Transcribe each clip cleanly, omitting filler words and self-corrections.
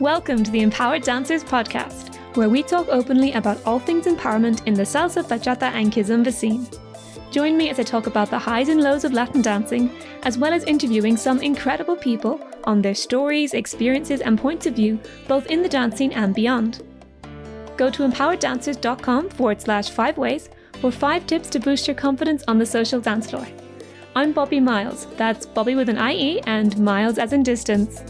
Welcome to the Empowered Dancers podcast, where we talk openly about all things empowerment in the salsa, bachata and kizomba scene. Join me as I talk about the highs and lows of Latin dancing, as well as interviewing some incredible people on their stories, experiences and points of view, both in the dance scene and beyond. Go to empowereddancers.com/5 ways for 5 tips to boost your confidence on the social dance floor. I'm Bobbie Miles, that's Bobbie with an IE and Miles as in distance.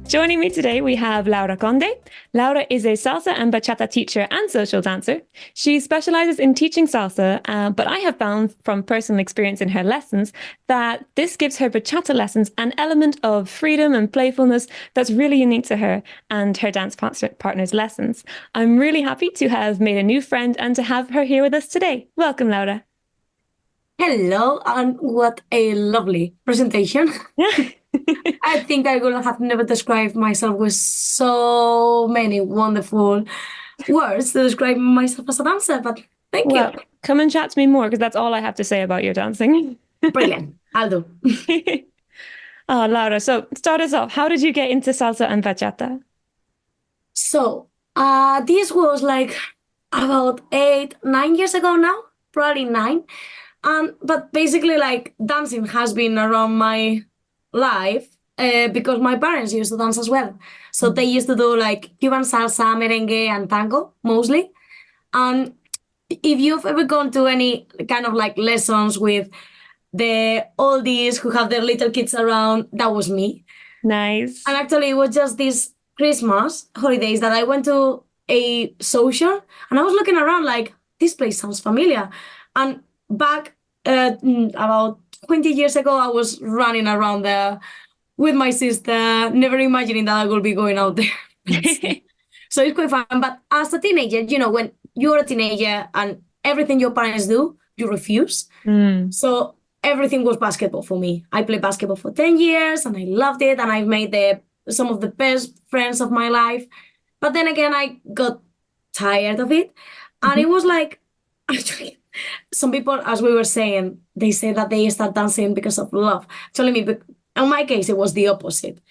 Joining me today, we have Laura Conde. Laura is a salsa and bachata teacher and social dancer. She specializes in teaching salsa, but I have found from personal experience in her lessons that this gives her bachata lessons an element of freedom and playfulness that's really unique to her and her dance partner's lessons. I'm really happy to have made a new friend and to have her here with us today. Welcome, Laura. Hello, and what a lovely presentation. I think I would have never described myself with so many wonderful words to describe myself as a dancer, but thank you. Come and chat to me more, because that's all I have to say about your dancing. Brilliant. I'll do. Oh, Laura, so start us off. How did you get into salsa and bachata? So, this was like about 8-9 years ago now, probably 9. But basically, like, dancing has been around my life because my parents used to dance as well. So they used to do like Cuban salsa, merengue, and tango mostly. And if you've ever gone to any kind of like lessons with the oldies who have their little kids around, that was me. Nice. And actually, it was just this Christmas holidays that I went to a social and I was looking around like, this place sounds familiar. And back about 20 years ago, I was running around there with my sister, never imagining that I would be going out there. So it's quite fun. But as a teenager, you know, when you're a teenager and everything your parents do, you refuse. So everything was basketball for me. I played basketball for 10 years and I loved it. And I've made some of the best friends of my life. But then again, I got tired of it. And it was like, actually, some people, as we were saying, they say that they start dancing because of love. Actually, in my case, it was the opposite.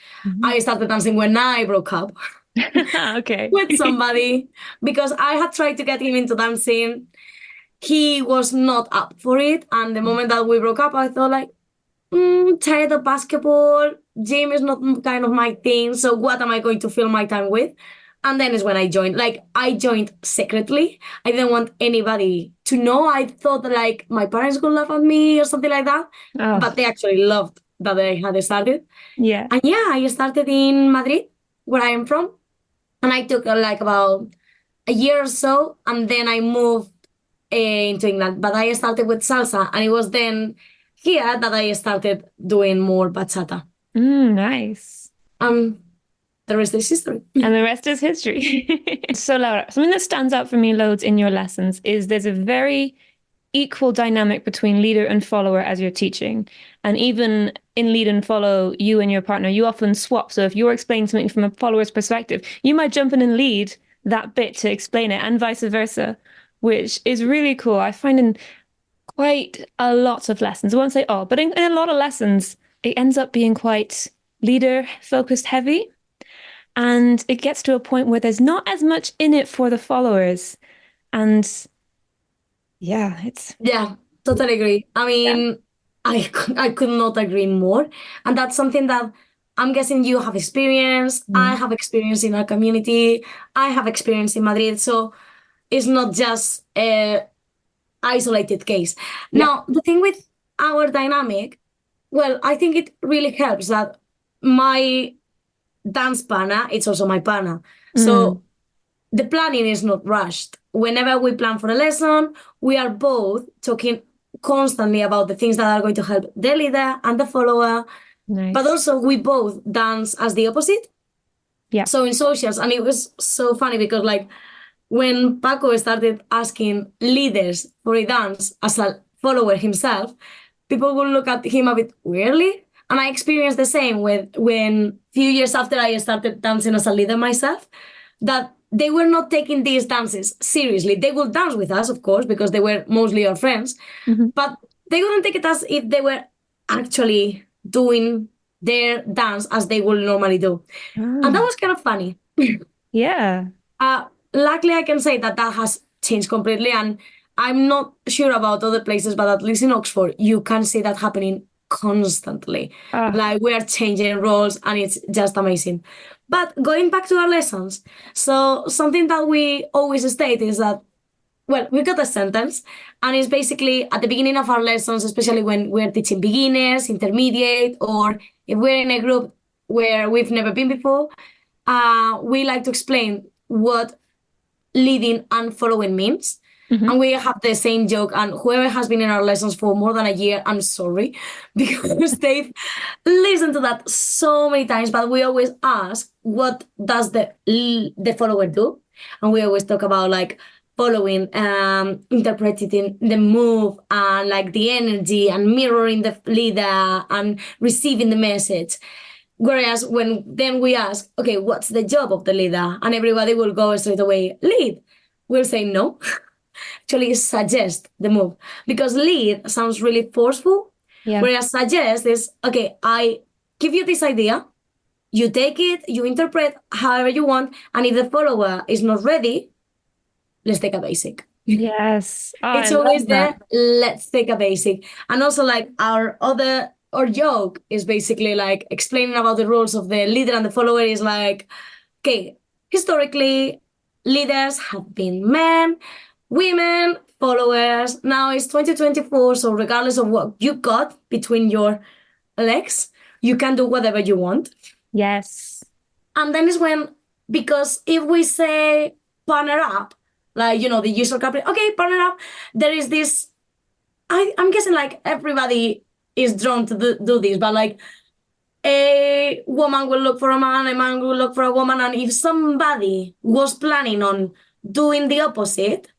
I started dancing when I broke up with somebody because I had tried to get him into dancing. He was not up for it. And the moment that we broke up, I thought like, tired of basketball. Gym is not kind of my thing. So what am I going to fill my time with? And then is when I joined. Like, I joined secretly. I didn't want anybody to know. I thought that, like, my parents would laugh at me or something like that. Oh. But they actually loved that I had started. Yeah. And yeah, I started in Madrid, where I am from. And I took like about a year or so. And then I moved into England. But I started with salsa. And it was then here that I started doing more bachata. Nice. The rest is history. And the rest is history. So, Laura, something that stands out for me loads in your lessons is there's a very equal dynamic between leader and follower as you're teaching. And even in lead and follow, you and your partner, you often swap. So if you're explaining something from a follower's perspective, you might jump in and lead that bit to explain it and vice versa, which is really cool. I find in quite a lot of lessons, I won't say all, but in a lot of lessons, it ends up being quite leader-focused heavy. And it gets to a point where there's not as much in it for the followers. And yeah, totally agree. I mean, I could not agree more. And that's something that I'm guessing you have experienced. I have experience in our community. I have experience in Madrid. So it's not just an isolated case. Now, the thing with our dynamic, well, I think it really helps that my dance partner, it's also my partner. So the planning is not rushed. Whenever we plan for a lesson, we are both talking constantly about the things that are going to help the leader and the follower. Nice. But also we both dance as the opposite. Yeah. So in socials, and it was so funny because like when Paco started asking leaders for a dance as a follower himself, people would look at him a bit weirdly. And I experienced the same when a few years after I started dancing as a leader myself, that they were not taking these dances seriously. They would dance with us, of course, because they were mostly our friends, but they wouldn't take it as if they were actually doing their dance as they will normally do. And that Oh, was kind of funny. yeah. Luckily, I can say that that has changed completely, and I'm not sure about other places, but at least in Oxford, you can see that happening constantly. Oh, Like we are changing roles, and it's just amazing. But going back to our lessons, so something that we always state is that, well, we got a sentence, and it's basically at the beginning of our lessons, especially when we're teaching beginners, intermediate, or if we're in a group where we've never been before, we like to explain what leading and following means. hmm. And we have the same joke. And whoever has been in our lessons for more than a year, I'm sorry, because they've listened to that so many times. But we always ask, what does the follower do? And we always talk about like following, interpreting the move and like the energy and mirroring the leader and receiving the message. Whereas when then we ask, okay, what's the job of the leader? And everybody will go straight away, lead. We'll say no. Actually, suggest the move. Because lead sounds really forceful. Yeah. Whereas suggest is, okay, I give you this idea, you take it, you interpret however you want, and if the follower is not ready, let's take a basic. Yes. Oh, I It's love always that. the let's take a basic. And also like our joke is basically like explaining about the rules of the leader and the follower is like, okay, historically leaders have been men, women, followers. Now it's 2024, so regardless of what you got between your legs, you can do whatever you want. Yes. And then is when, because if we say partner up, like, the usual couple, okay, partner up, there is this, I'm guessing like everybody is drawn to do this, but like a woman will look for a man will look for a woman. And if somebody was planning on doing the opposite,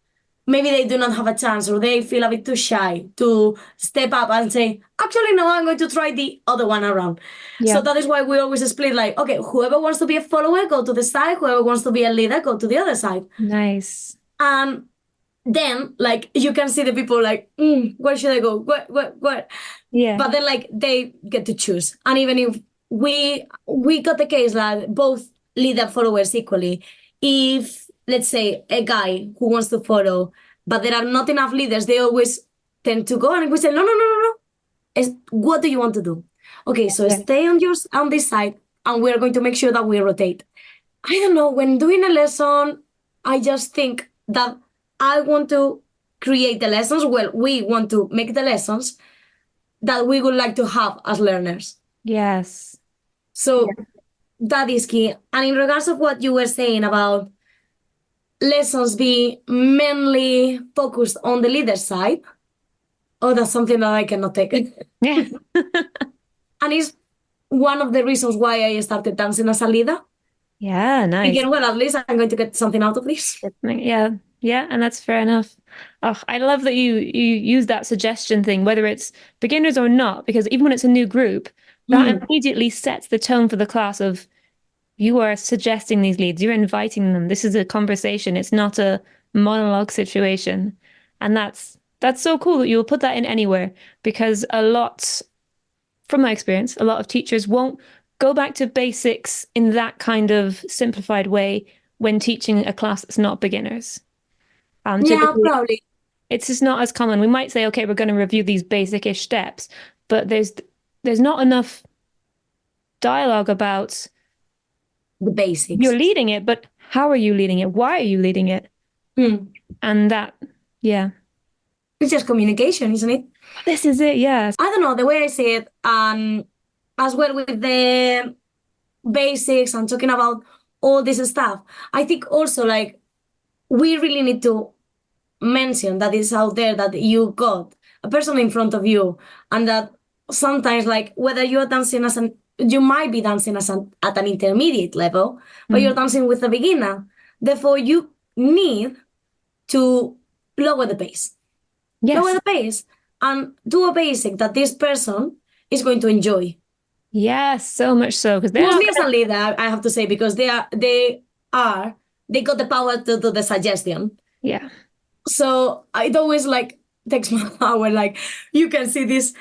maybe they do not have a chance or they feel a bit too shy to step up and say, actually, no, I'm going to try the other one around. So Yeah. that is why we always split like, okay, whoever wants to be a follower, go to the side. Whoever wants to be a leader, go to the other side. Nice. And then, like, you can see the people like, where should I go? What? Yeah. But then, like, they get to choose. And even if we got the case that both leader followers equally, if let's say a guy who wants to follow, but there are not enough leaders, they always tend to go and we say, no, no, no, no, no. What do you want to do? Okay, so Yeah. stay on this side, and we're going to make sure that we rotate. I don't know, when doing a lesson, I just think that I want to create the lessons. Well, we want to make the lessons that we would like to have as learners. Yes. So that is key. And in regards of what you were saying about lessons being mainly focused on the leader side, oh, that's something that I cannot take. Yeah. And it's one of the reasons why I started dancing as a leader. Yeah, nice. Thinking, well, at least I'm going to get something out of this. Yeah, yeah, and that's fair enough. Oh, I love that you use that suggestion thing, whether it's beginners or not, because even when it's a new group, that Mm. immediately sets the tone for the class of you are suggesting these leads, you're inviting them. This is a conversation. It's not a monologue situation. And that's so cool that you'll put that in anywhere because a lot, from my experience, a lot of teachers won't go back to basics in that kind of simplified way when teaching a class that's not beginners. Yeah, Typically, probably it's just not as common. We might say, okay, we're going to review these basic-ish steps, but there's not enough dialogue about the you're basics. leading it, but how are you leading it? Why are you leading it? Mm. And that, yeah, It's just communication, isn't it? this is it. Yes. I don't know, the way I see it, as well with the basics and talking about all this stuff, I think also like we really need to mention that it's out there that you got a person in front of you and that sometimes like whether you're dancing you might be dancing at an intermediate level, but you're Mm. dancing with a beginner. Therefore, you need to lower the pace. Lower Yes. the pace and do a basic that this person is going to enjoy. Yes. So much so because they're not Mostly as a leader, I have to say, because they got the power to do the suggestion. yeah. So it always like takes my power. Like you can see these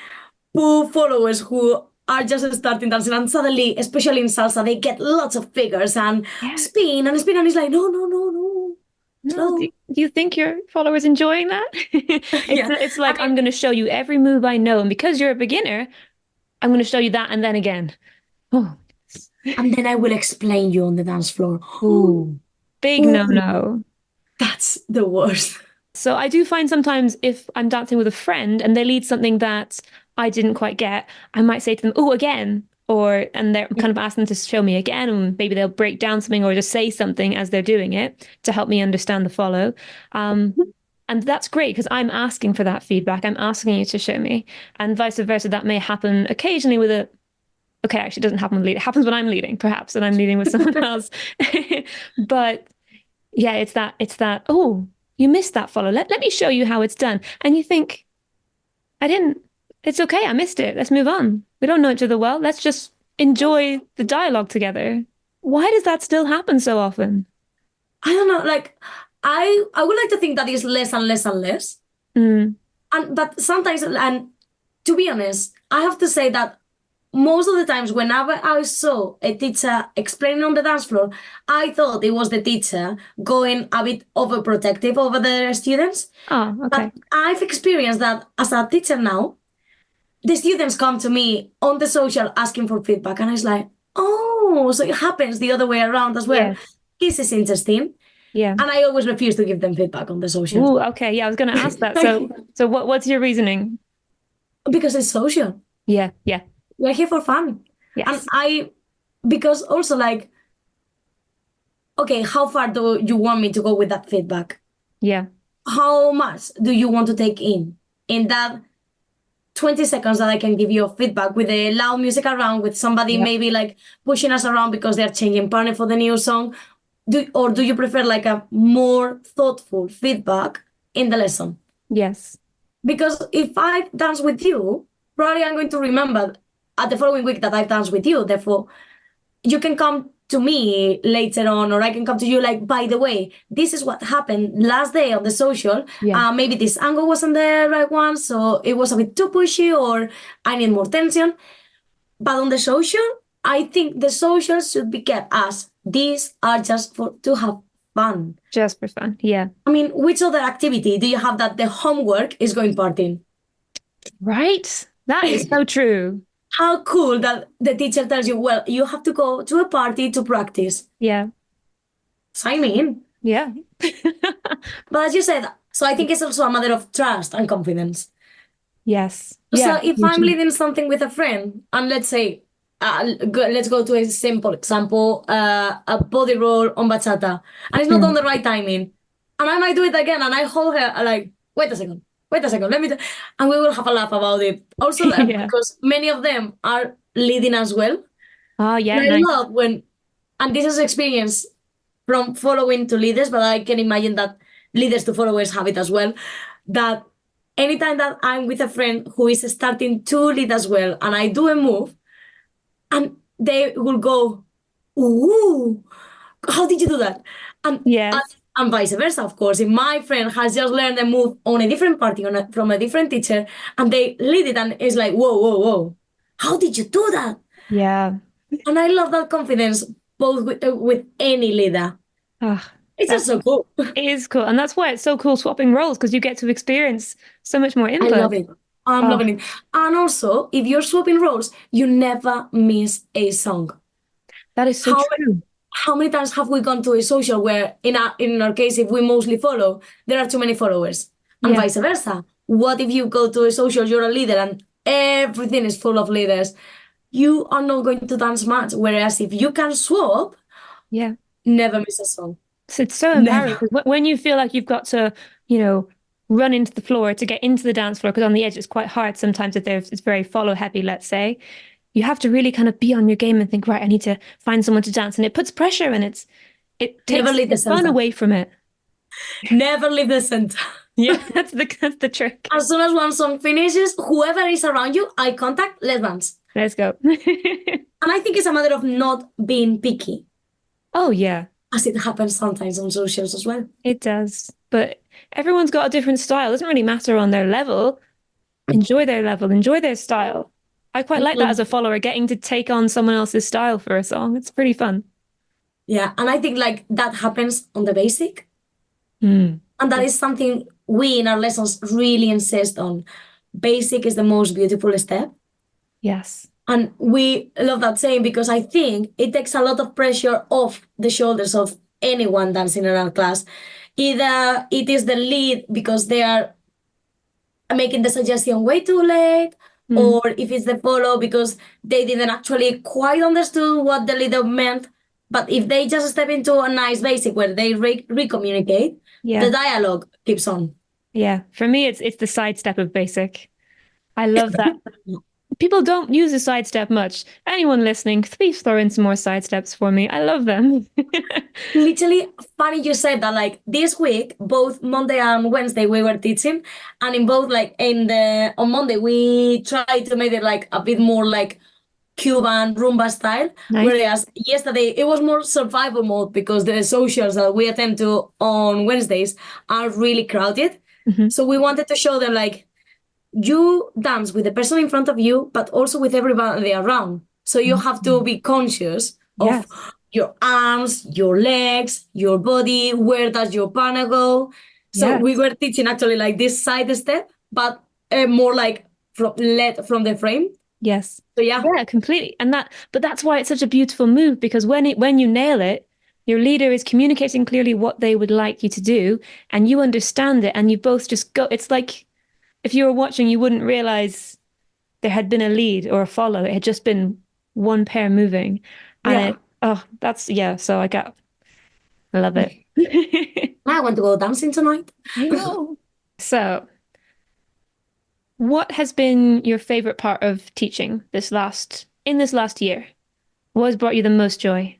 poor followers who are just starting dancing, and suddenly, especially in salsa, they get lots of figures and Yeah. spin, and it's like, no, no, no, no, No, slow. do you think your followers enjoying that? Yeah. It's I like mean, I'm going to show you every move I know, and because you're a beginner, I'm going to show you that and then again. Oh, and then I will explain you on the dance floor. ooh, big no Ooh, no. that's the worst. So I do find sometimes if I'm dancing with a friend and they lead something that I didn't quite get, I might say to them, "Oh, again." Or and they're kind of asking them to show me again, and maybe they'll break down something or just say something as they're doing it to help me understand the follow. Um, and that's great because I'm asking for that feedback. I'm asking you to show me, and vice versa. That may happen occasionally with a. Okay, actually, it doesn't happen with lead. It happens when I'm leading, perhaps, and I'm leading with someone else. But yeah, it's that, oh, you missed that follow. Let me show you how it's done. And you think, I didn't, it's okay, I missed it. Let's move on. We don't know each other well. Let's just enjoy the dialogue together. Why does that still happen so often? I don't know, like I would like to think that is less and less and less. Mm, And but sometimes, and to be honest, I have to say that most of the times whenever I saw a teacher explaining on the dance floor, I thought it was the teacher going a bit overprotective over the students. oh, But okay. I've experienced that as a teacher now, the students come to me on the social asking for feedback, and I was like, oh, so it happens the other way around as well. Yes. This is interesting. Yeah. And I always refuse to give them feedback on the social Ooh, okay. Yeah, I was going to ask that. So what's your reasoning? because it's social. Yeah, yeah, We're here for fun. And yes. because also like, okay, how far do you want me to go with that feedback? Yeah, How much do you want to take in that 20 seconds that I can give you feedback with the loud music around, with somebody yeah, maybe like pushing us around because they're changing partner for the new song? Or do you prefer like a more thoughtful feedback in the lesson? yes. Because if I dance with you, probably I'm going to remember at the following week that I've danced with you. Therefore, you can come to me later on, or I can come to you like, by the way, this is what happened last day on the social. Yeah, Maybe this angle wasn't the right one, so it was a bit too pushy, or I need more tension. But on the social, I think the socials should be kept as these are just for to have fun. just for fun. Yeah. I mean, which other activity do you have that the homework is going partying? Right? That is so true. How cool that the teacher tells you, well, you have to go to a party to practice. Yeah. Sign me in. Yeah. But as you said, so I think it's also a matter of trust and confidence. Yes. So Yeah. if I'm Hugely. leading something with a friend, and let's say, let's go to a simple example, a body roll on bachata, and it's not on Mm. the right timing, and I might do it again, and I hold her like, wait a second, let me, and we will have a laugh about it. Also, Yeah. because many of them are leading as well, Oh, and yeah. I Nice. love when, and this is experience from following to leaders, but I can imagine that leaders to followers have it as well. That anytime that I'm with a friend who is starting to lead as well, and I do a move, and they will go, "Ooh, how did you do that?" And, Yes. and vice versa, of course. If my friend has just learned a move on a different party from a different teacher, and they lead it, and it's like, "Whoa, whoa, whoa, how did you do that?" Yeah. And I love that confidence both with any leader. Ah, It's that just so cool. is cool. And that's why it's so cool swapping roles because you get to experience so much more I input. love it. I'm Oh, loving it. And also, if you're swapping roles, you never miss a song. that is so How true. how many times have we gone to a social where in our case, if we mostly follow, there are too many followers, and Yeah. vice versa? What if you go to a social, you're a leader, and everything is full of leaders? You are not going to dance much. Whereas if you can swap, Yeah. never miss a song. It's so empowering Never. because when you feel like you've got to, you know, run into the floor to get into the dance floor, because on the edge it's quite hard sometimes if there's it's very follow heavy, let's say, you have to really kind of be on your game and think, right, I need to find someone to dance. And it puts pressure and it Never takes leave the the fun center. away from it. Never leave the center. Yeah, that's the trick. As soon as one song finishes, whoever is around you, eye contact, let's dance. Let's go. And I think it's a matter of not being picky, Oh yeah, as it happens sometimes on socials as well. it does. But everyone's got a different style. It doesn't really matter on their level. Enjoy their level, enjoy their style. I quite like that as a follower, getting to take on someone else's style for a song. It's pretty fun. Yeah, and I think like that happens on the basic, Mm. and that Yeah. is something we in our lessons really insist on. Basic is the most beautiful step. Yes. And we love that saying because I think it takes a lot of pressure off the shoulders of anyone dancing in our class. Either it is the lead because they are making the suggestion way too late, Mm. or if it's the follow because they didn't actually quite understood what the leader meant. But if they just step into a nice basic where they re-communicate, the Yeah. dialogue keeps on. Yeah. For me, it's the sidestep of basic. I love that. People don't use the sidestep much. Anyone listening, please throw in some more sidesteps for me. I love them. Literally funny you said that. Like this week, both Monday and Wednesday we were teaching, and in both like in the on Monday we tried to make it like a bit more like Cuban rumba style, Nice. whereas yesterday it was more survival mode because the socials that we attend to on Wednesdays are really crowded. Hmm. So we wanted to show them like you dance with the person in front of you, but also with everybody around. So you have to be conscious of Yes. your arms, your legs, your body, where does your partner go. So we Yes. were teaching actually like this side step, but more like from led from the frame. Yes. So yeah, Yeah, completely. But that's why it's such a beautiful move because when you nail it, your leader is communicating clearly what they would like you to do, and you understand it, and you both just go. It's like if you were watching, you wouldn't realize there had been a lead or a follow. It had just been one pair moving. And yeah. yeah, so I love it. I want to go dancing tonight. I know. So, what has been your favorite part of teaching in this last year? What has brought you the most joy?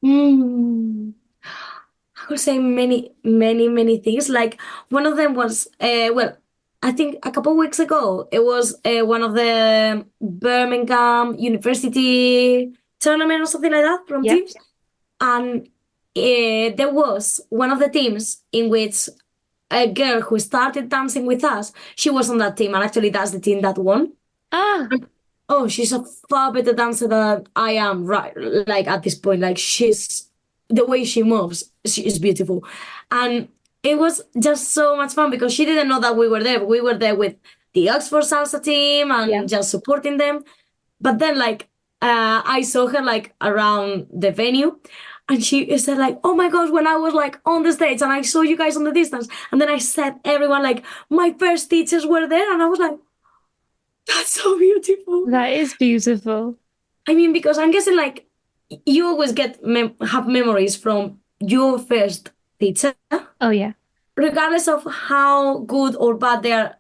Hmm. I would say many, many, many things. Like one of them was, well, I think a couple of weeks ago, it was one of the Birmingham University tournament or something like that from Yeah. teams. And there was one of the teams in which a girl who started dancing with us, she was on that team. And actually, that's the team that won. Ah, Oh, she's a far better dancer than I am, right? Like at this point, like she's the way she moves, she is beautiful. And it was just so much fun because she didn't know that we were there. We were there with the Oxford salsa team yeah. and just supporting them. But then like I saw her like around the venue and she said like, oh my gosh, when I was like on the stage and I saw you guys on the distance, and then I said everyone like my first teachers were there, and I was like, that's so beautiful. That is beautiful. I mean, because I'm guessing like you always get have memories from your first teacher, Oh yeah. regardless of how good or bad their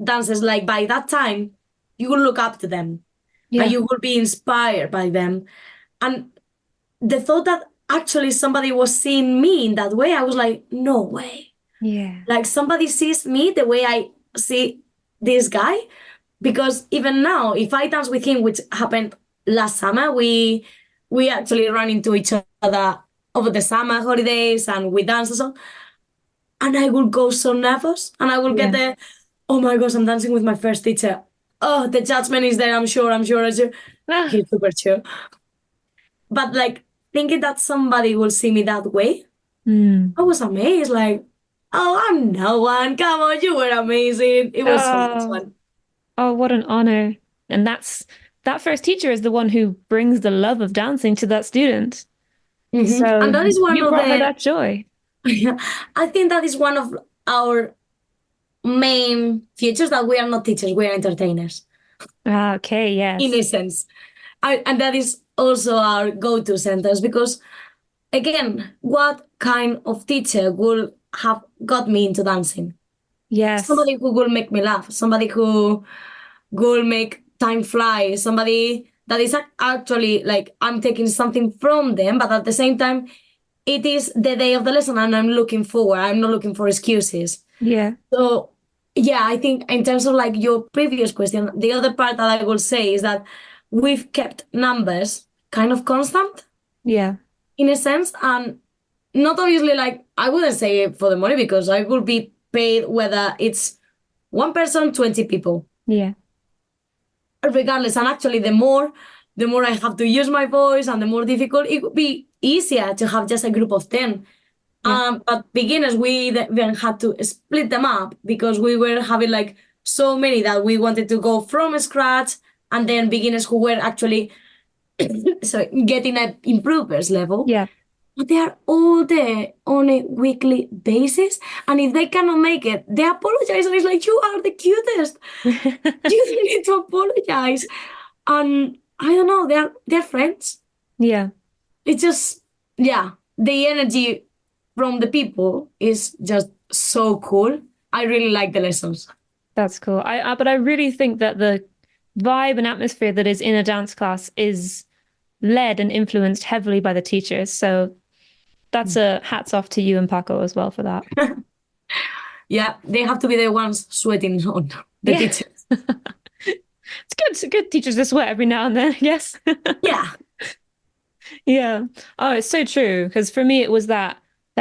dances. Like by that time, you will look up to them and Yeah. you will be inspired by them. And the thought that actually somebody was seeing me in that way, I was like, no way. Yeah. Like somebody sees me the way I see this guy. Because even now, if I dance with him, which happened last summer, we actually run into each other over the summer holidays and we dance and so. And I will go so nervous and I will get Yeah. the, oh my gosh, I'm dancing with my first teacher. Oh, the judgment is there, I'm sure, I'm sure, I'm sure. Ah. He's super chill. But like thinking that somebody will see me that way, Mm. I was amazed. Like, oh, I'm no one. Come on, you were amazing. It was so much Oh. fun. Oh, what an honor. And that first teacher is the one who brings the love of dancing to that student. And So that is one you of brought her the, that joy. I think that is one of our main features, that we are not teachers, we are entertainers Ah, okay, in yes. essence. And that is also our go-to sentence because, again, what kind of teacher would have got me into dancing? Yes. Somebody who will make me laugh, somebody who will make time fly, somebody that is actually like I'm taking something from them, but at the same time, it is the day of the lesson and I'm looking forward. I'm not looking for excuses. Yeah. So, yeah, I think in terms of like your previous question, the other part that I will say is that we've kept numbers kind of constant Yeah. in a sense, and not obviously like I wouldn't say it for the money because I will be paid whether it's one person, 20 people. Yeah. regardless. And actually, the more I have to use my voice and the more difficult, it would be easier to have just a group of 10. Yeah. But beginners, we then had to split them up because we were having like so many that we wanted to go from scratch, and then beginners who were actually sorry, getting an improvers level. Yeah. But they are all there on a weekly basis. And if they cannot make it, they apologize. And it's like, you are the cutest. You don't need to apologize. And I don't know, they're friends. Yeah. It's just, yeah, the energy from the people is just so cool. I really like the lessons. That's cool. But I really think that the vibe and atmosphere that is in a dance class is led and influenced heavily by the teachers. So that's a hats off to you and Paco as well for that. Yeah, they have to be the ones sweating on the Yeah. teachers. It's good teachers to sweat every now and then, yes. Yeah. Yeah. Oh, it's so true. Because for me, it was that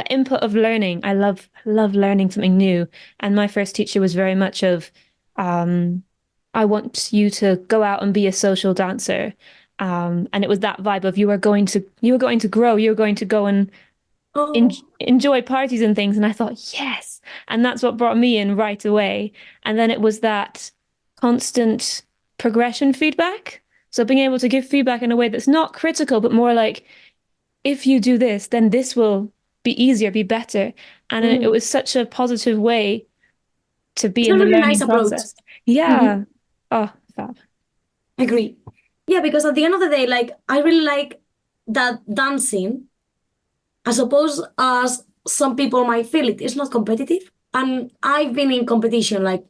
input of learning. I love learning something new. And my first teacher was very much of, I want you to go out and be a social dancer. And it was that vibe of you were going to grow, you were going to go and en Oh. enjoy parties and things. And I thought, yes. And that's what brought me in right away. And then it was that constant progression feedback. So being able to give feedback in a way that's not critical, but more like, if you do this, then this will be easier, be better. And it Mm. was such a positive way to be It's in a the really nice learning approach. process. Yeah. Mhm. Oh, fab. Agree. Yeah, because at the end of the day, like I really like that dancing, as opposed as some people might feel it, it's not competitive. And I've been in competition like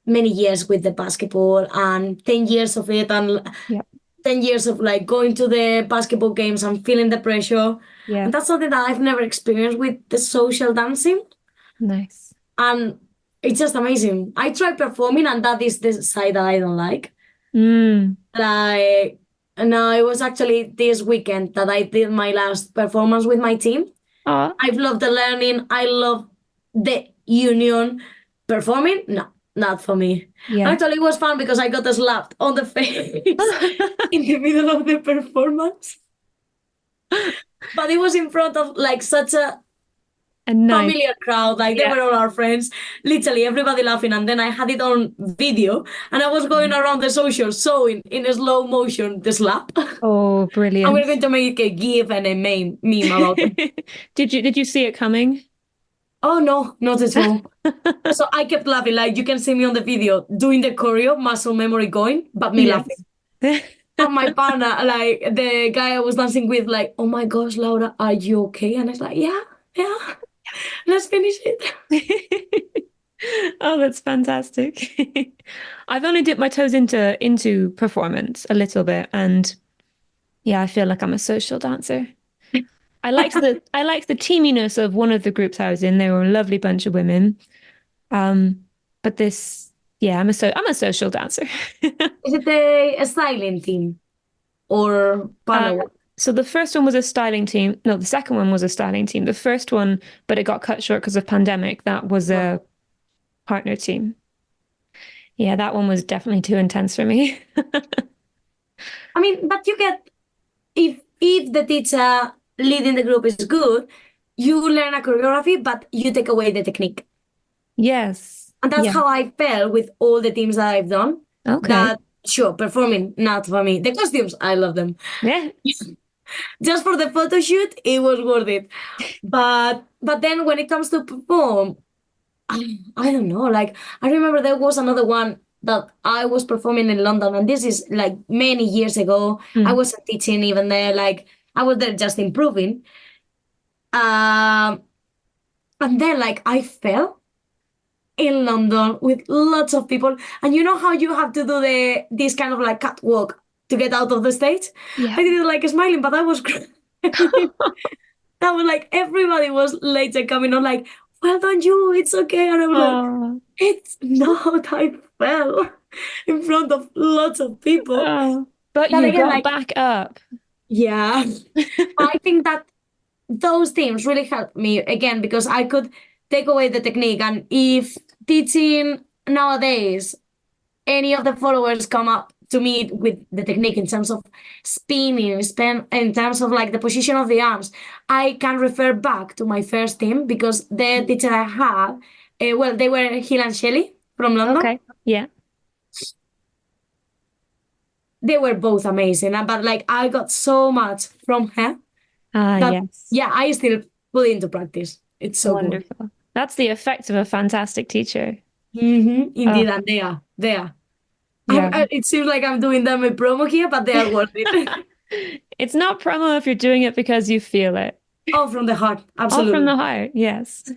many years with the basketball and 10 years of it and Yeah. 10 years of like going to the basketball games and feeling the pressure. Yeah. And that's something that I've never experienced with the social dancing. Nice. And it's just amazing. I tried performing, and that is the side that I don't like. Mm. Like, no, it was actually this weekend that I did my last performance with my team. Oh, I've loved the learning. I love the union. Performing, no, not for me. yeah. Actually, it was fun because I got slapped on the face in the middle of the performance. But it was in front of like such a A nice. familiar crowd, like they Yeah. were all our friends, literally everybody laughing. And then I had it on video, and I was going around the social showing in a slow motion the slap. Oh, And we're brilliant. going to make a GIF and a meme about it. Did you see it coming? Oh no, not at all. So I kept laughing, like you can see me on the video doing the choreo, muscle memory going, but me laughing. Yes. And my partner, like the guy I was dancing with, like, oh my gosh, Laura, are you okay? And I was like, yeah, yeah, let's finish it. Oh, that's fantastic. I've only dipped my toes into performance a little bit, and yeah, I feel like I'm a social dancer. I liked the teaminess of one of the groups I was in. They were a lovely bunch of women. But yeah, I'm a social dancer. Is it a styling team or Uh, partner work? so the first one was a styling team. No, the second one was a styling team. The first one, but it got cut short because of pandemic. That was a partner team. Yeah, that one was definitely too intense for me. I mean, but you get, if the teacher leading the group is good, you learn a choreography, but you take away the technique. Yes. And that's Yeah. how I felt with all the teams that I've done. Okay. That sure, performing, not for me. The costumes, I love them. Yeah. Just for the photo shoot, it was worth it. But then when it comes to perform, I don't know. Like I remember there was another one that I was performing in London, and this is like many years ago. I Mm. wasn't teaching even there. Like I was there just improving. Um, and then like I fell in London with lots of people, and you know how you have to do this kind of like catwalk to get out of the stage. Yeah. I did it like smiling, but I was crying. That was like everybody was later coming on like, well done you, it's okay. And I was like, Oh, it's not, I fell in front of lots of people. oh. But But you again, got like, back up. yeah, I think that those themes really helped me again because I could take away the technique. And if teaching nowadays, any of the followers come up to me with the technique in terms of spinning, in terms of like the position of the arms, I can refer back to my first team because the teacher I had, well, they were Hill and Shelley from London. Okay. Yeah. They were both amazing, but like I got so much from her Ah, that yes. yeah, I still put it into practice. It's so good. Wonderful. That's the effect of a fantastic teacher. Indeed, Oh, and they are. yeah. It seems like I'm doing them a promo here, but they are worth it. It's not promo if you're doing it because you feel it. Oh, from the heart, All from absolutely. the heart, yes.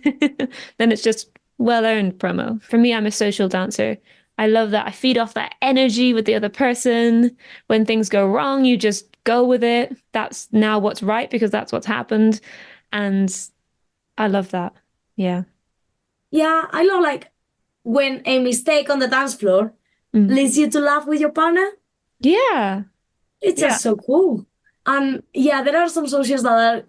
Then it's just well-earned promo. For me, I'm a social dancer. I love that. I feed off that energy with the other person. When things go wrong, you just go with it. That's now what's right because that's what's happened. And I love that. Yeah. Yeah, I love like when a mistake on the dance floor Mm. leads you to laugh with your partner. Yeah. It's Yeah. just so cool. And yeah, there are some socials that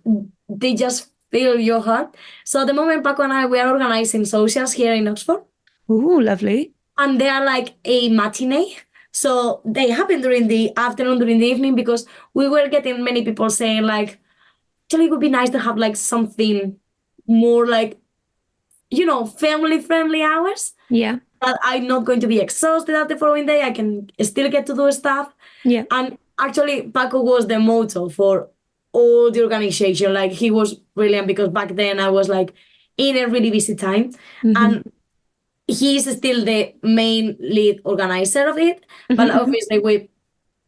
they just fill your heart. So at the moment, Paco and I, we are organizing socials here in Oxford, Ooh, lovely. and they are like a matinee. So they happen during the afternoon, during the evening, because we were getting many people saying like, actually, it would be nice to have like something more like, family friendly hours Yeah. that I'm not going to be exhausted at the following day. I can still get to do stuff. Yeah. And actually, Paco was the motto for all the organization. Like, he was brilliant because back then I was like in a really busy time. Hmm. And he's still the main lead organizer of it. But Hmm. obviously, we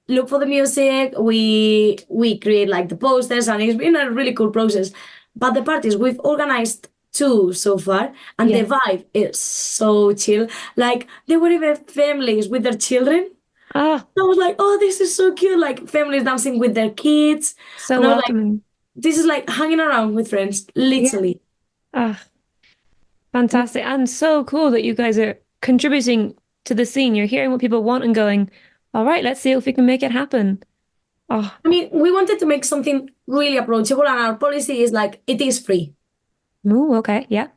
look for the music, we create like the posters, and it's been a really cool process. But the parties we've organized two so far, and the Yeah. vibe is so chill. Like there were even families with their children. Ah, I was like, oh, this is so cute. Like families dancing with their kids, so and I was like, welcoming. this is like hanging around with friends, Yeah. literally. Ah, fantastic. And so cool that you guys are contributing to the scene. You're hearing what people want and going, all right, let's see if we can make it happen. Oh, I mean, we wanted to make something really approachable, and our policy is like it is free. ooh, okay. Yeah.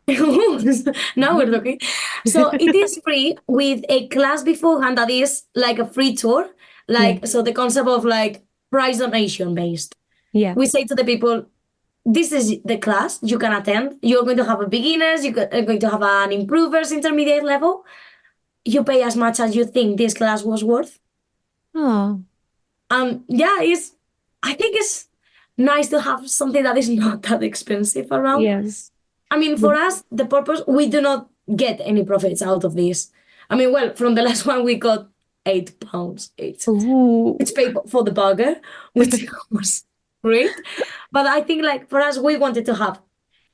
Now we're talking. So it is free with a class beforehand that is like a free tour. Yeah. Like, so the concept of like price donation based. Yeah. We say to the people, this is the class you can attend. You're going to have a beginners, are going to have an improvers intermediate level. You pay as much as you think this class was worth. Oh, Yeah, I think it's nice to have something that is not that expensive around. yes. I mean, for us, the purpose, we do not get any profits out of this. I mean, well, from the last one, we got £8. Ooh. It's paid for the burger, which was great. But I think, like, for us, we wanted to have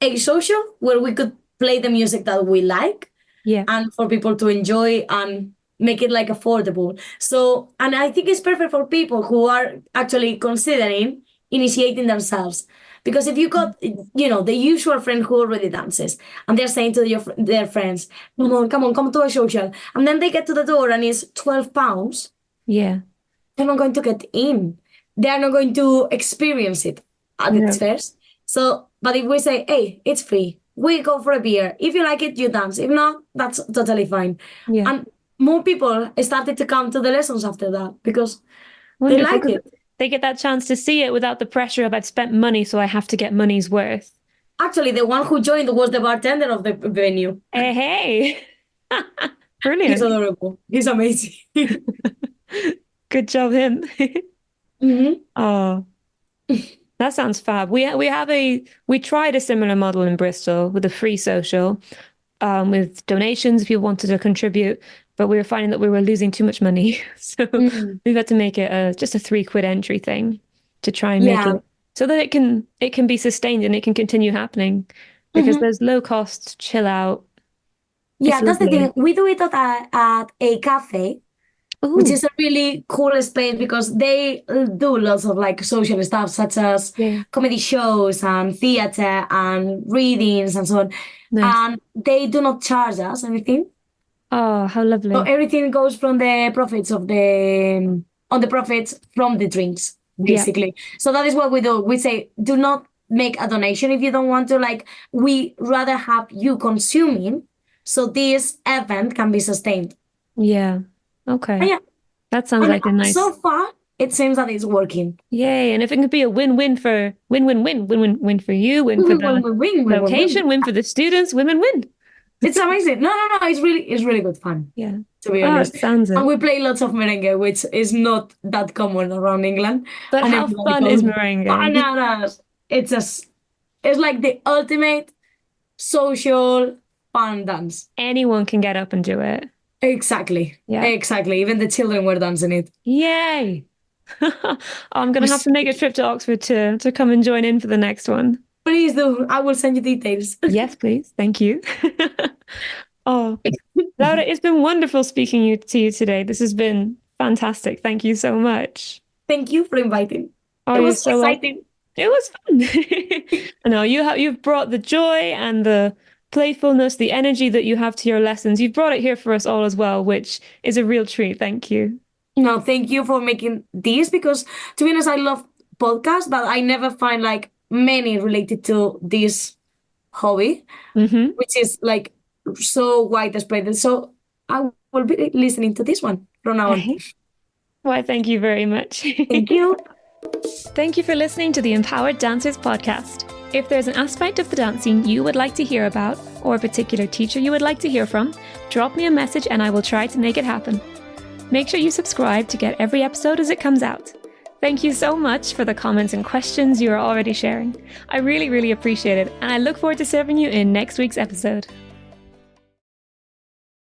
a social where we could play the music that we like Yeah. and for people to enjoy and make it like affordable. So, and I think it's perfect for people who are actually considering initiating themselves. Because if you got, the usual friend who already dances, and they're saying to their friends, come on, come to a social, and then they get to the door and it's £12, Yeah. they're not going to get in. They are not going to experience it at its No. first. So, but if we say, hey, it's free, we go for a beer. If you like it, you dance. If not, that's totally fine. Yeah. And more people started to come to the lessons after that because they Wonderful. like Because it. they get that chance to see it without the pressure of I've spent money, so I have to get money's worth. Actually, the one who joined was the bartender of the venue. Hey, hey. He's Brilliant. adorable. He's amazing. Good job, him. Hmm. Oh, that sounds fab. We tried a similar model in Bristol with a free social, with donations if you wanted to contribute, but we were finding that we were losing too much money. So Mm. we've had to make it just a £3 entry thing to try and make Yeah. it so that it can be sustained and it can continue happening because Hmm. there's low cost, chill out. It's Yeah, that's the thing. lovely. We do it at a cafe, which Oh, is a really cool space because they do lots of like social stuff such as yeah. comedy shows and theater and readings and so on. Nice. And they do not charge us anything. Oh, how So lovely. everything goes from the profits of the on the profits from the drinks, Yeah. basically. So that is what we do. We say do not make a donation if you don't want to. Like we rather have you consuming so this event can be sustained. Yeah. And Okay. yeah, That sounds And like a nice. so far, it seems that it's working. Yay. And if it can be a win-win for win-win-win for you, win for the Win. location, win for the students, win-win-win. It's amazing. No. It's really good fun. Yeah. To be Oh, honest. it sounds it. And we play lots of merengue, which is not that common around England. But And how everybody fun goes is merengue? bananas. It's like the ultimate social fun dance. Anyone can get up and do it. Exactly. Yeah. Exactly. Even the children were dancing it. Yay. I'm going to have to make a trip to Oxford to come and join in for the next one. Please do. I will send you details. Yes, please. Thank you. Oh, Laura, it's been wonderful speaking to you today. This has been fantastic. Thank you so much. Thank you for inviting. Oh, It you're was so exciting. It was fun. I know you've brought the joy and the playfulness, the energy that you have to your lessons. You've brought it here for us all as well, which is a real treat. Thank you. No, thank you for making this because to be honest, I love podcasts, but I never find like many related to this hobby, which is like so widespread. So I will be listening to this one from now on. Why, thank you very much. Thank you. Thank you for listening to the Empowered Dancers podcast. If there's an aspect of the dancing you would like to hear about, or a particular teacher you would like to hear from, drop me a message and I will try to make it happen. Make sure you subscribe to get every episode as it comes out. Thank you so much for the comments and questions you are already sharing. I really, really appreciate it, and I look forward to serving you in next week's episode.